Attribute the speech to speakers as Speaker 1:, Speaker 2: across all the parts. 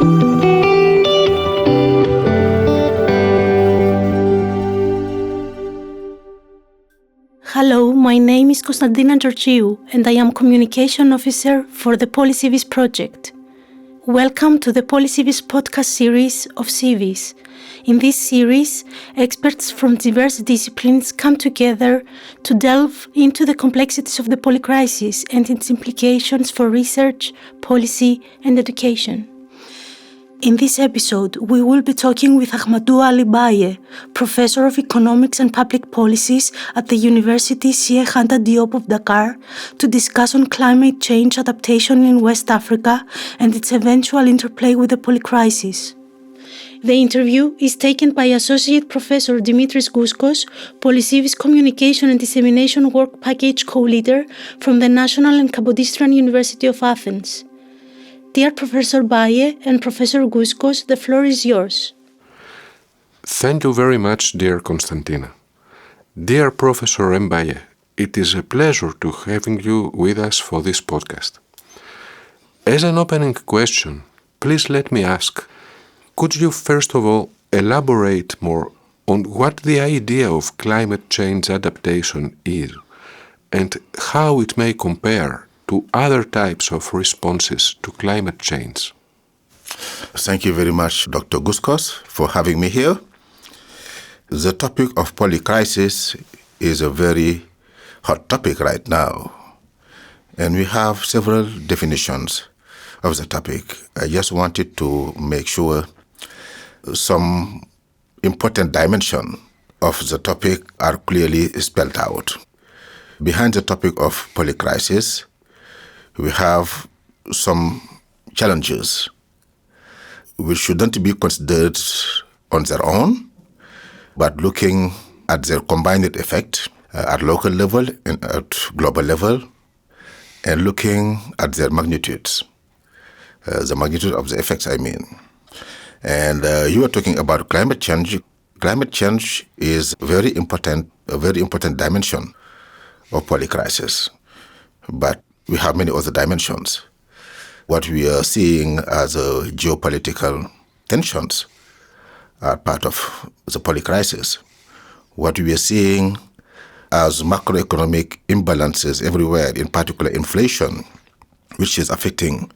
Speaker 1: Hello, my name is Konstantina Georgiou and I am Communication Officer for the PolyCIVIS project. Welcome to the PolyCIVIS Podcast series of CIVIS. In this series, experts from diverse disciplines come together to delve into the complexities of the polycrisis and its implications for research, policy, and education. In this episode, we will be talking with Ahmadou Aly Mbaye, Professor of Economics and Public Policies at the University Cheikh Anta Diop of Dakar, to discuss on climate change adaptation in West Africa and its eventual interplay with the polycrisis. The interview is taken by Associate Professor Dimitris Gouscos, PolyCIVIS Communication and Dissemination Work Package co-leader from the National and Kapodistrian University of Athens. Dear Professor Mbaye and Professor Gouscos, the floor is yours.
Speaker 2: Thank you very much, dear Konstantina. Dear Professor Mbaye, it is a pleasure to having you with us for this podcast. As an opening question, please let me ask, could you first of all elaborate more on what the idea of climate change adaptation is and how it may compare to other types of responses to climate change?
Speaker 3: Thank you very much, Dr. Gouscos, for having me here. The topic of polycrisis is a very hot topic right now, and we have several definitions of the topic. I just wanted to make sure some important dimensions of the topic are clearly spelled out. Behind the topic of polycrisis, we have some challenges which shouldn't be considered on their own, but looking at their combined effect at local level and at global level, and looking at their magnitudes, the magnitude of the effects, I mean. And you were talking about climate change. Climate change is a very important dimension of polycrisis, but we have many other dimensions. What we are seeing as geopolitical tensions are part of the polycrisis. What we are seeing as macroeconomic imbalances everywhere, in particular inflation, which is affecting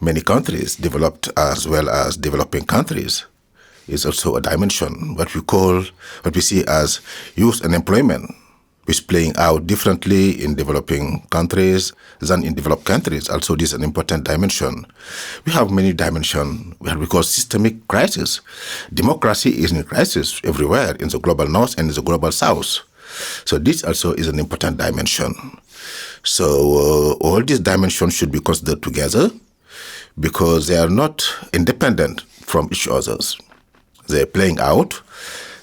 Speaker 3: many countries, developed as well as developing countries, is also a dimension. What we see as youth unemployment, which is playing out differently in developing countries than in developed countries. Also, this is an important dimension. We have many dimensions. We have because systemic crisis. Democracy is in crisis everywhere in the global north and in the global south. So this also is an important dimension. So all these dimensions should be considered together because they are not independent from each other. They're playing out.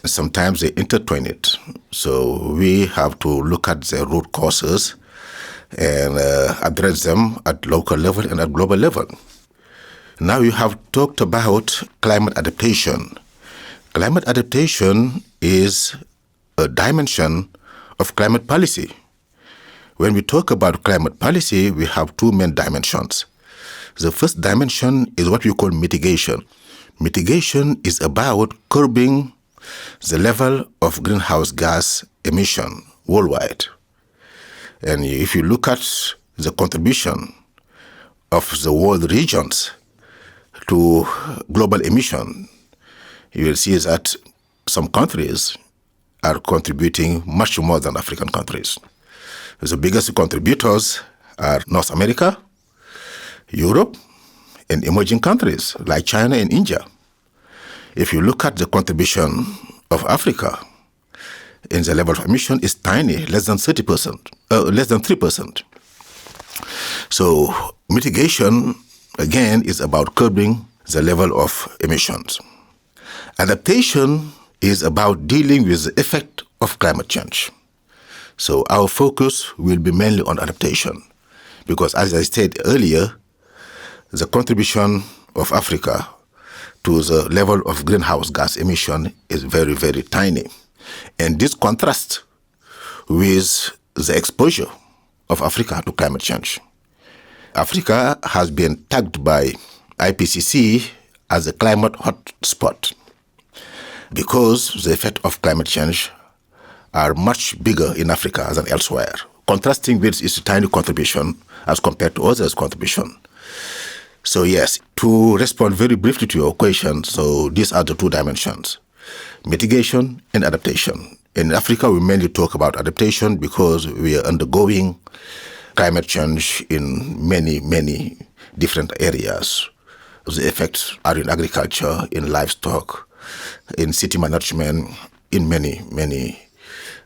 Speaker 3: Sometimes they intertwine it. So we have to look at the root causes and address them at local level and at global level. Now you have talked about climate adaptation. Climate adaptation is a dimension of climate policy. When we talk about climate policy, we have two main dimensions. The first dimension is what we call mitigation. Mitigation is about curbing the level of greenhouse gas emission worldwide. And if you look at the contribution of the world regions to global emission, you will see that some countries are contributing much more than African countries. The biggest contributors are North America, Europe, and emerging countries like China and India. If you look at the contribution of Africa in the level of emission is tiny, less than 30%, less than 3%. So mitigation, again, is about curbing the level of emissions. Adaptation is about dealing with the effect of climate change. So our focus will be mainly on adaptation because, as I said earlier, the contribution of Africa to the level of greenhouse gas emission is very, very tiny. And this contrasts with the exposure of Africa to climate change. Africa has been tagged by IPCC as a climate hotspot because the effect of climate change are much bigger in Africa than elsewhere, contrasting with its tiny contribution as compared to others' contribution. So yes, to respond very briefly to your question, so these are the two dimensions, mitigation and adaptation. In Africa, we mainly talk about adaptation because we are undergoing climate change in many, many different areas. The effects are in agriculture, in livestock, in city management, in many, many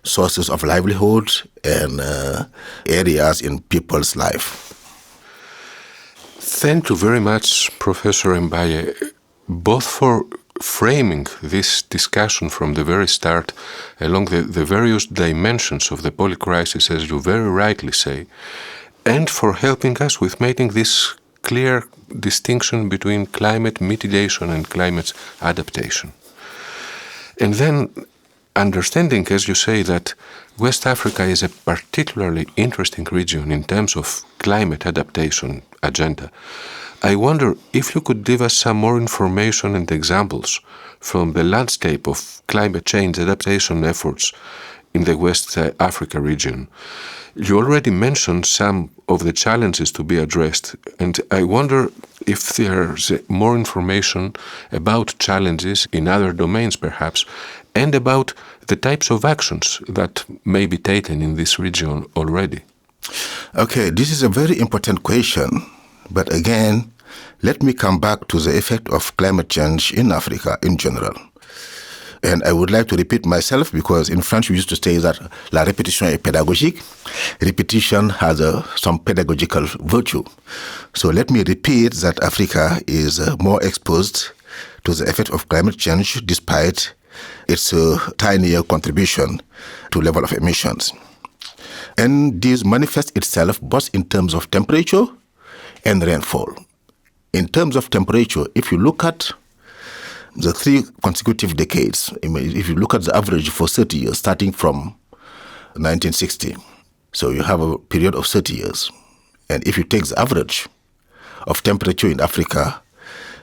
Speaker 3: sources of livelihood and areas in people's life.
Speaker 2: Thank you very much, Professor Mbaye, both for framing this discussion from the very start along the various dimensions of the polycrisis, as you very rightly say, and for helping us with making this clear distinction between climate mitigation and climate adaptation. And then understanding, as you say, that West Africa is a particularly interesting region in terms of climate adaptation agenda, I wonder if you could give us some more information and examples from the landscape of climate change adaptation efforts in the West Africa region. You already mentioned some of the challenges to be addressed, and I wonder if there's more information about challenges in other domains perhaps, and about the types of actions that may be taken in this region already.
Speaker 3: Okay, this is a very important question, but again, let me come back to the effect of climate change in Africa in general. And I would like to repeat myself because in French we used to say that la répétition est pédagogique. Repetition has some pedagogical virtue. So let me repeat that Africa is more exposed to the effect of climate change despite its tinier contribution to level of emissions. And this manifests itself both in terms of temperature and rainfall. In terms of temperature, if you look at the 3 consecutive decades, if you look at the average for 30 years, starting from 1960, so you have a period of 30 years. And if you take the average of temperature in Africa,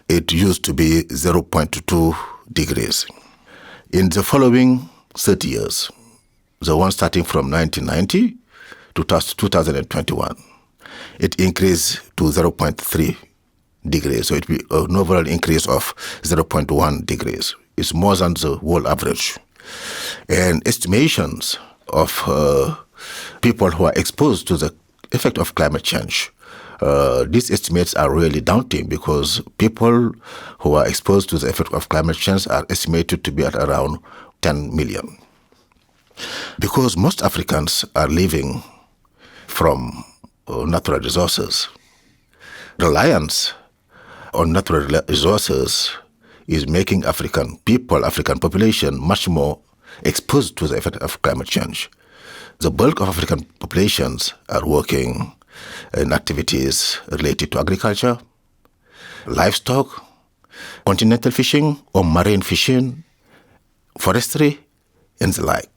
Speaker 3: it used to be 0.2 degrees. In the following 30 years, the one starting from 1990 to 2021, it increased to 0.3 degrees. So it will be an overall increase of 0.1 degrees. It's more than the world average. And estimations of people who are exposed to the effect of climate change, these estimates are really daunting because people who are exposed to the effect of climate change are estimated to be at around 10 million. Because most Africans are living from natural resources, reliance on natural resources is making African people, African population, much more exposed to the effect of climate change. The bulk of African populations are working in activities related to agriculture, livestock, continental fishing or marine fishing, forestry, and the like.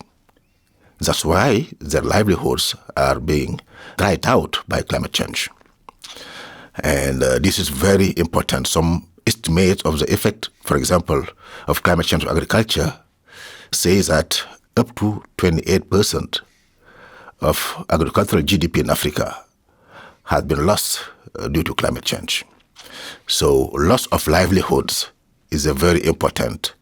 Speaker 3: That's why their livelihoods are being dried out by climate change. And this is very important. Some estimates of the effect, for example, of climate change on agriculture say that up to 28% of agricultural GDP in Africa has been lost due to climate change. So loss of livelihoods is a very important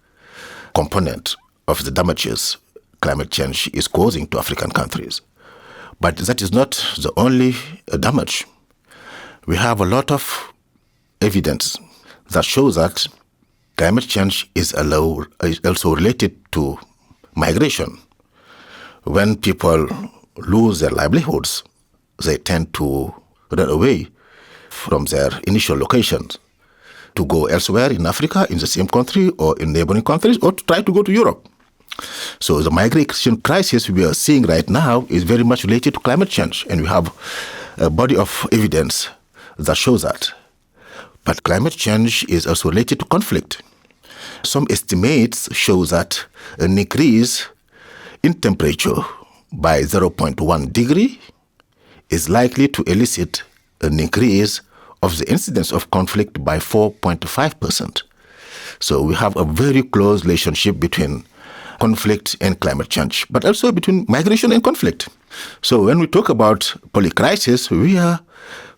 Speaker 3: component of the damages climate change is causing to African countries. But that is not the only damage. We have a lot of evidence that shows that climate change is also related to migration. When people lose their livelihoods, they tend to run away from their initial locations to go elsewhere in Africa, in the same country, or in neighboring countries, or to try to go to Europe. So the migration crisis we are seeing right now is very much related to climate change, and we have a body of evidence that shows that. But climate change is also related to conflict. Some estimates show that an increase in temperature by 0.1 degree is likely to elicit an increase of the incidence of conflict by 4.5%. So we have a very close relationship between conflict and climate change, but also between migration and conflict. So when we talk about polycrisis, we are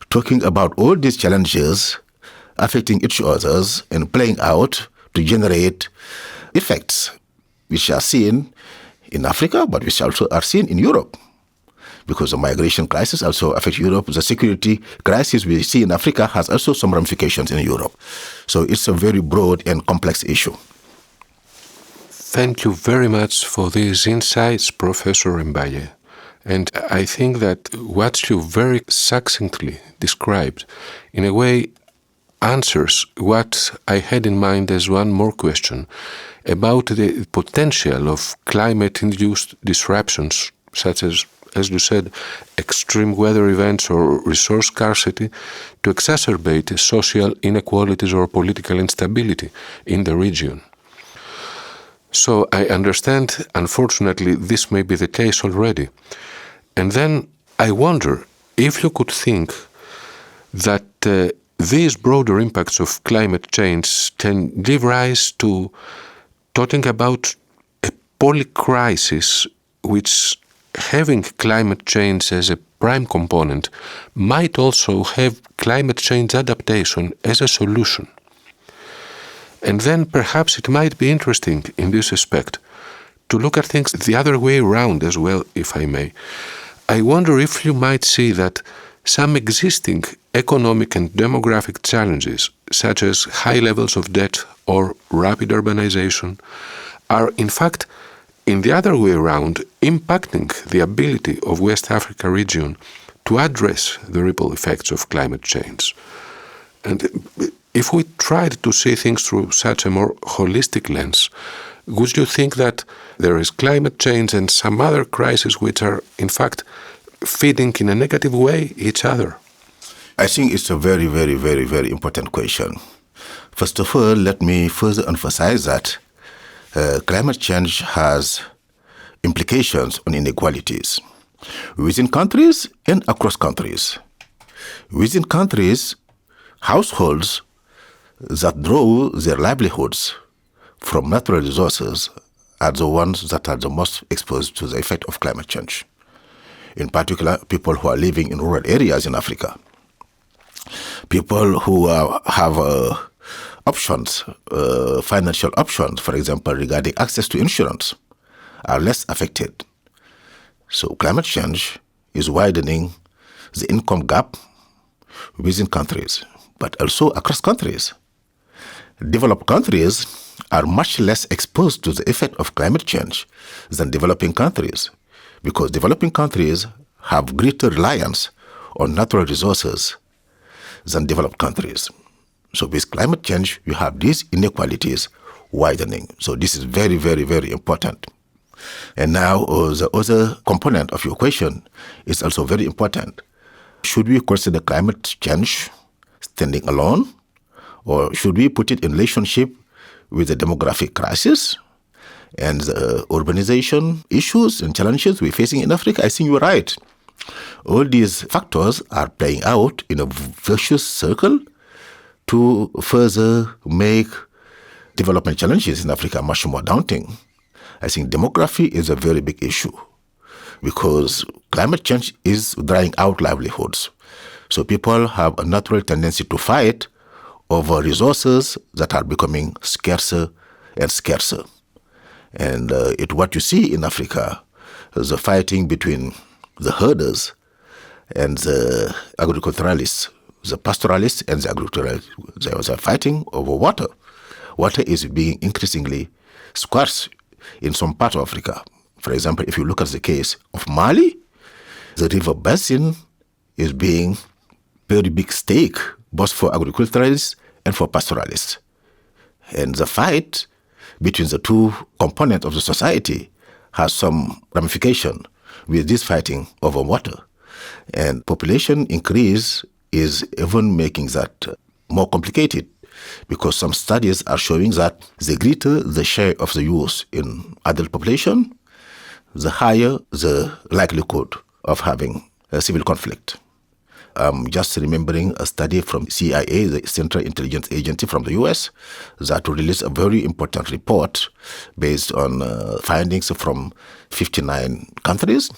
Speaker 3: talking about all these challenges affecting each other and playing out to generate effects which are seen in Africa, but which also are seen in Europe. Because the migration crisis also affects Europe. The security crisis we see in Africa has also some ramifications in Europe. So it's a very broad and complex issue.
Speaker 2: Thank you very much for these insights, Professor Mbaye. And I think that what you very succinctly described, in a way, answers what I had in mind as one more question about the potential of climate-induced disruptions, such as you said, extreme weather events or resource scarcity, to exacerbate social inequalities or political instability in the region. So I understand, unfortunately, this may be the case already. And then I wonder if you could think that these broader impacts of climate change can give rise to talking about a polycrisis, which, having climate change as a prime component, might also have climate change adaptation as a solution. And then perhaps it might be interesting in this aspect to look at things the other way around as well, if I may. I wonder if you might see that some existing economic and demographic challenges, such as high levels of debt or rapid urbanization, are in fact, in the other way around, impacting the ability of West Africa region to address the ripple effects of climate change. And if we tried to see things through such a more holistic lens, would you think that there is climate change and some other crises which are, in fact, feeding in a negative way each other?
Speaker 3: I think it's a very, very, very, very important question. First of all, let me further emphasize that climate change has implications on inequalities within countries and across countries. Within countries, households that draw their livelihoods from natural resources are the ones that are the most exposed to the effect of climate change. In particular, people who are living in rural areas in Africa. People who have options, financial options, for example, regarding access to insurance, are less affected. So climate change is widening the income gap within countries, but also across countries. Developed countries are much less exposed to the effect of climate change than developing countries, because developing countries have greater reliance on natural resources than developed countries. So with climate change, you have these inequalities widening. So this is very, very, very important. And now the other component of your question is also very important. Should we consider climate change standing alone, or should we put it in relationship with the demographic crisis and the urbanization issues and challenges we're facing in Africa? I think you're right. All these factors are playing out in a vicious circle to further make development challenges in Africa much more daunting. I think demography is a very big issue because climate change is drying out livelihoods. So people have a natural tendency to fight over resources that are becoming scarcer and scarcer. And what you see in Africa is the fighting between the herders and the agriculturalists, the pastoralists and the agriculturalists. They are fighting over water. Water is being increasingly scarce in some parts of Africa. For example, if you look at the case of Mali, the river basin is being very big stake, both for agriculturalists and for pastoralists. And the fight between the two components of the society has some ramification with this fighting over water. And population increase is even making that more complicated, because some studies are showing that the greater the share of the youth in adult population, the higher the likelihood of having a civil conflict. I'm just remembering a study from CIA, the Central Intelligence Agency from the US, that released a very important report based on findings from 59 countries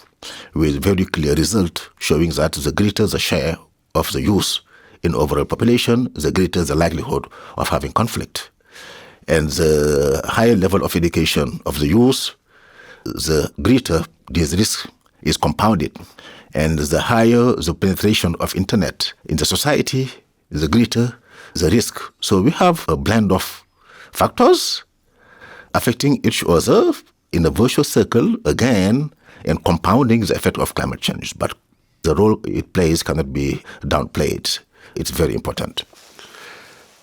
Speaker 3: with very clear result showing that the greater the share of the youth in overall population, the greater the likelihood of having conflict. And the higher level of education of the youth, the greater this risk is compounded. And the higher the penetration of internet in the society, the greater the risk. So we have a blend of factors affecting each other in a virtuous circle again and compounding the effect of climate change. But the role it plays cannot be downplayed. It's very important.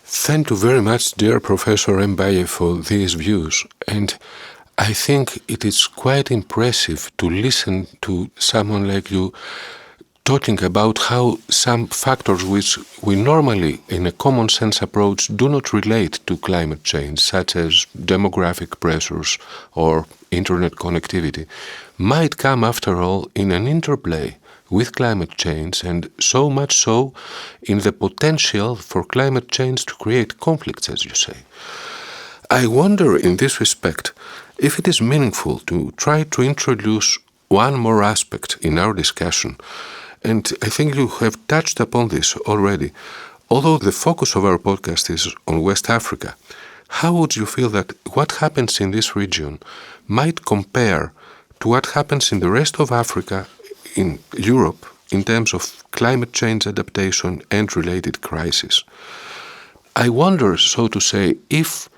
Speaker 2: Thank you very much, dear Professor Mbaye, for these views. And I think it is quite impressive to listen to someone like you talking about how some factors which we normally, in a common sense approach, do not relate to climate change, such as demographic pressures or internet connectivity, might come after all in an interplay with climate change, and so much so in the potential for climate change to create conflicts, as you say. I wonder in this respect if it is meaningful to try to introduce one more aspect in our discussion, and I think you have touched upon this already. Although the focus of our podcast is on West Africa, how would you feel that what happens in this region might compare to what happens in the rest of Africa, in Europe, in terms of climate change adaptation and related crises? I wonder, so to say, if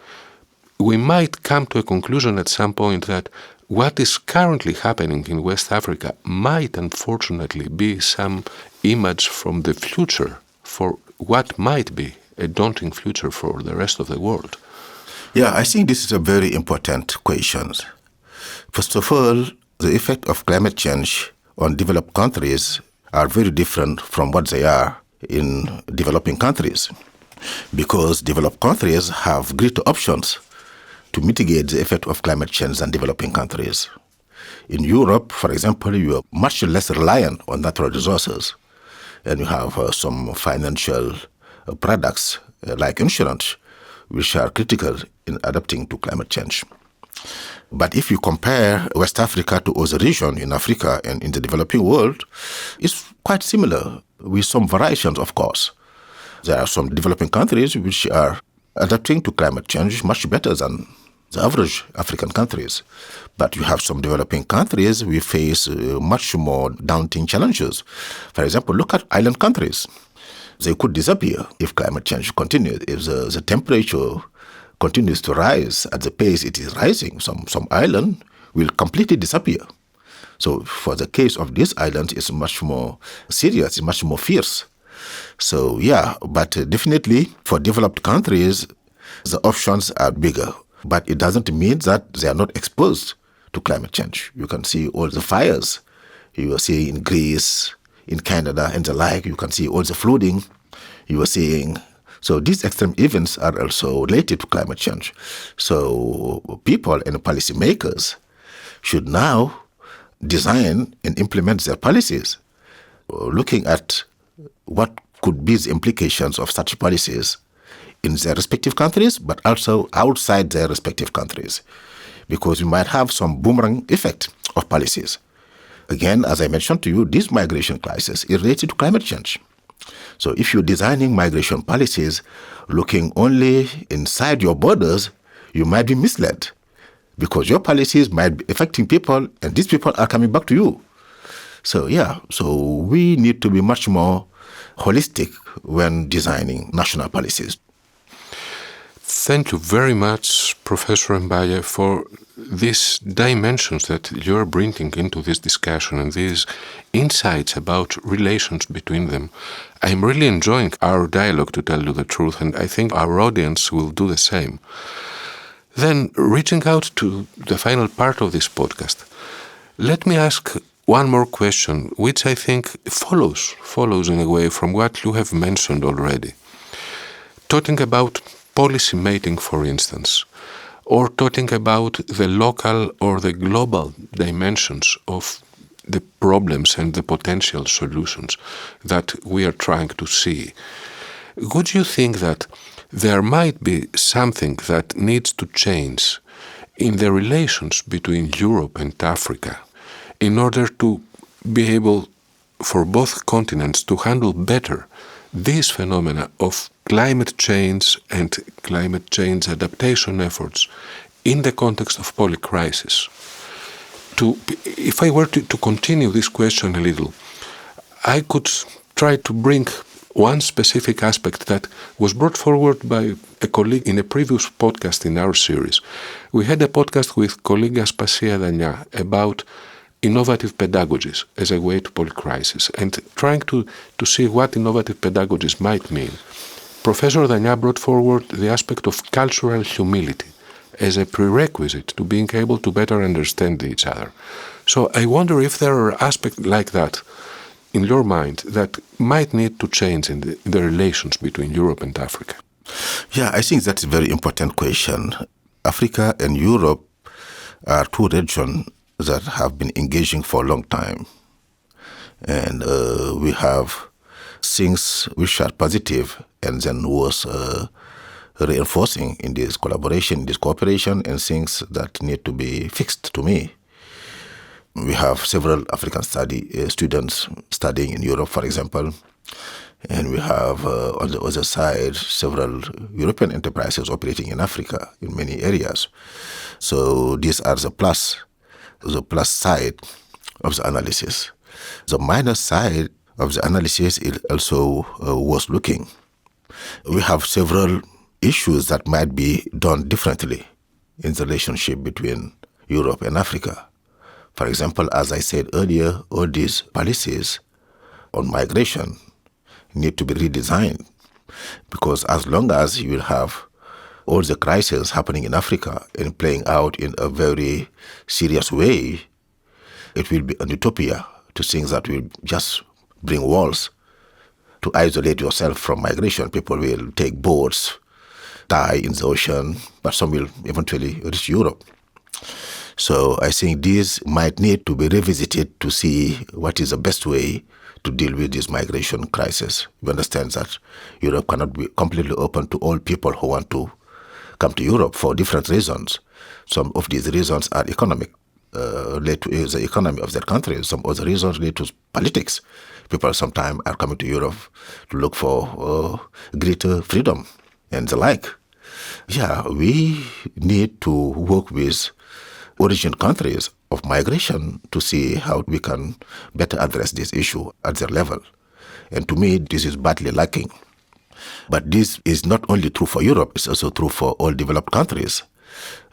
Speaker 2: we might come to a conclusion at some point that what is currently happening in West Africa might unfortunately be some image from the future for what might be a daunting future for the rest of the world.
Speaker 3: Yeah, I think this is a very important question. First of all, the effect of climate change on developed countries are very different from what they are in developing countries, because developed countries have greater options to mitigate the effect of climate change than developing countries. In Europe, for example, you are much less reliant on natural resources, and you have some financial products like insurance, which are critical in adapting to climate change. But if you compare West Africa to other regions in Africa and in the developing world, it's quite similar, with some variations, of course. There are some developing countries which are adapting to climate change much better than the average African countries. But you have some developing countries we face much more daunting challenges. For example, look at island countries. They could disappear if climate change continues. If the temperature continues to rise at the pace it is rising, some island will completely disappear. So for the case of this island, it's much more serious, it's much more fierce. So yeah, but definitely for developed countries, the options are bigger. But it doesn't mean that they are not exposed to climate change. You can see all the fires you are seeing in Greece, in Canada, and the like. You can see all the flooding you are seeing. So these extreme events are also related to climate change. So people and policymakers should now design and implement their policies, looking at what could be the implications of such policies in their respective countries, but also outside their respective countries, because we might have some boomerang effect of policies. Again, as I mentioned to you, this migration crisis is related to climate change. So if you're designing migration policies looking only inside your borders, you might be misled, because your policies might be affecting people, and these people are coming back to you. So we need to be much more holistic when designing national policies.
Speaker 2: Thank you very much, Professor Mbaye, for these dimensions that you're bringing into this discussion and these insights about relations between them. I'm really enjoying our dialogue, to tell you the truth, and I think our audience will do the same. Then, reaching out to the final part of this podcast, let me ask one more question, which I think follows in a way from what you have mentioned already. Talking about policy making, for instance, or talking about the local or the global dimensions of the problems and the potential solutions that we are trying to see, would you think that there might be something that needs to change in the relations between Europe and Africa in order to be able for both continents to handle better these phenomena of climate change and climate change adaptation efforts in the context of polycrisis? If I were to continue this question a little, I could try to bring one specific aspect that was brought forward by a colleague in a previous podcast in our series. We had a podcast with colleague Danya about innovative pedagogies as a way to polycrisis and trying to see what innovative pedagogies might mean. Professor Danya brought forward the aspect of cultural humility as a prerequisite to being able to better understand each other. So I wonder if there are aspects like that in your mind that might need to change in the relations between Europe and Africa.
Speaker 3: Yeah, I think that's a very important question. Africa and Europe are two regions that have been engaging for a long time. And we have things which are positive and then was reinforcing in this collaboration, this cooperation, and things that need to be fixed to me. We have several African students studying in Europe, for example, and we have on the other side several European enterprises operating in Africa in many areas. So these are the plus side of the analysis. The minus side of the analysis is also worth looking. We have several issues that might be done differently in the relationship between Europe and Africa. For example, as I said earlier, all these policies on migration need to be redesigned, because as long as you will have all the crises happening in Africa and playing out in a very serious way, it will be an utopia to think that will just bring walls to isolate yourself from migration. People will take boats, die in the ocean, but some will eventually reach Europe. So I think these might need to be revisited to see what is the best way to deal with this migration crisis. We understand that Europe cannot be completely open to all people who want to come to Europe for different reasons. Some of these reasons are economic, relate to the economy of their country. Some other reasons relate to politics. People sometimes are coming to Europe to look for greater freedom and the like. Yeah, we need to work with origin countries of migration to see how we can better address this issue at their level. And to me, this is badly lacking. But this is not only true for Europe, it's also true for all developed countries.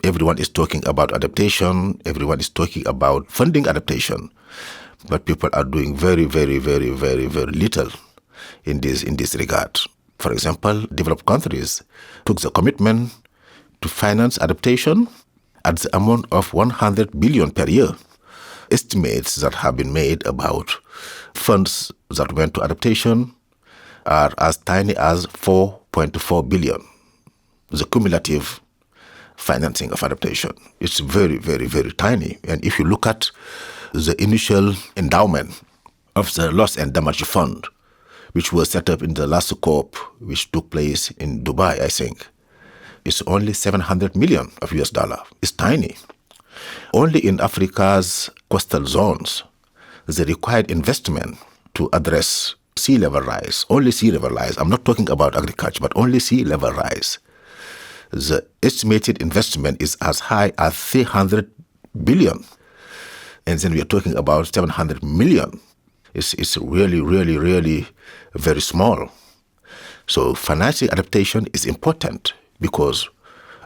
Speaker 3: Everyone is talking about adaptation, everyone is talking about funding adaptation, but people are doing very, very, very, very, very little in this regard. For example, developed countries took the commitment to finance adaptation at the amount of 100 billion per year. Estimates that have been made about funds that went to adaptation are as tiny as 4.4 billion. The cumulative financing of adaptation is very, very, very tiny. And if you look at the initial endowment of the Loss and Damage Fund, which was set up in the last COP, which took place in Dubai, I think, it's only 700 million of US dollar. It's tiny. Only in Africa's coastal zones, the required investment to address sea level rise, only sea level rise, I'm not talking about agriculture, but only sea level rise, the estimated investment is as high as 300 billion. And then we are talking about 700 million. It's really, really, really very small. So financial adaptation is important because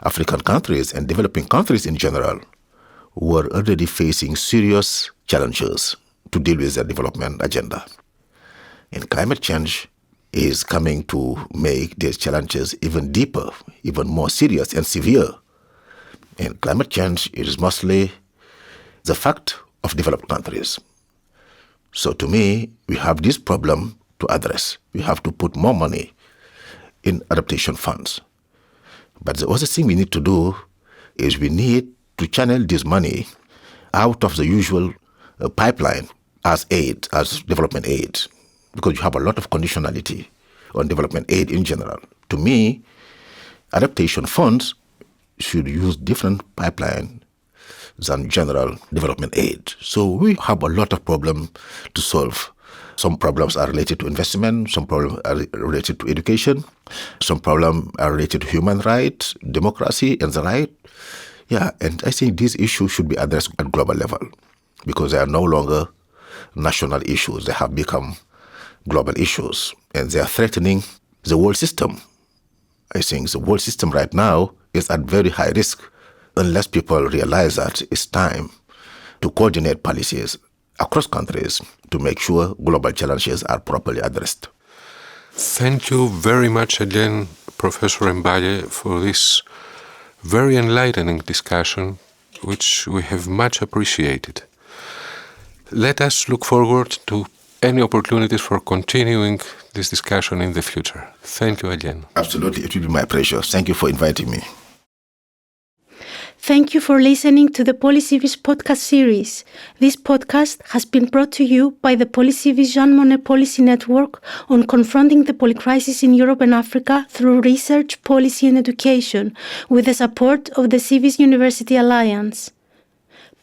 Speaker 3: African countries and developing countries in general were already facing serious challenges to deal with their development agenda. And climate change is coming to make these challenges even deeper, even more serious and severe. And climate change is mostly the fact of developed countries. So to me, we have this problem to address. We have to put more money in adaptation funds. But the other thing we need to do is we need to channel this money out of the usual pipeline as aid, as development aid, because you have a lot of conditionality on development aid in general. To me, adaptation funds should use different pipeline than general development aid. So we have a lot of problems to solve. Some problems are related to investment, some problems are related to education, some problems are related to human rights, democracy, and the right. Yeah, and I think these issues should be addressed at global level because they are no longer national issues. They have become global issues, and they are threatening the world system. I think the world system right now is at very high risk unless people realize that it's time to coordinate policies across countries to make sure global challenges are properly addressed.
Speaker 2: Thank you very much again, Professor Mbaye, for this very enlightening discussion, which we have much appreciated. Let us look forward to any opportunities for continuing this discussion in the future. Thank you again.
Speaker 3: Absolutely, it will be my pleasure. Thank you for inviting me.
Speaker 1: Thank you for listening to the PolyCIVIS podcast series. This podcast has been brought to you by the PolyCIVIS Jean Monnet Policy Network on confronting the polycrisis in Europe and Africa through research, policy and education, with the support of the CIVIS University Alliance.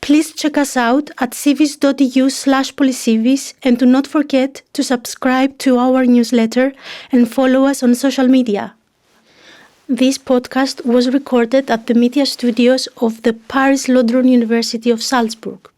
Speaker 1: Please check us out at civis.eu/polycivis and do not forget to subscribe to our newsletter and follow us on social media. This podcast was recorded at the media studios of the Paris Lodron University of Salzburg.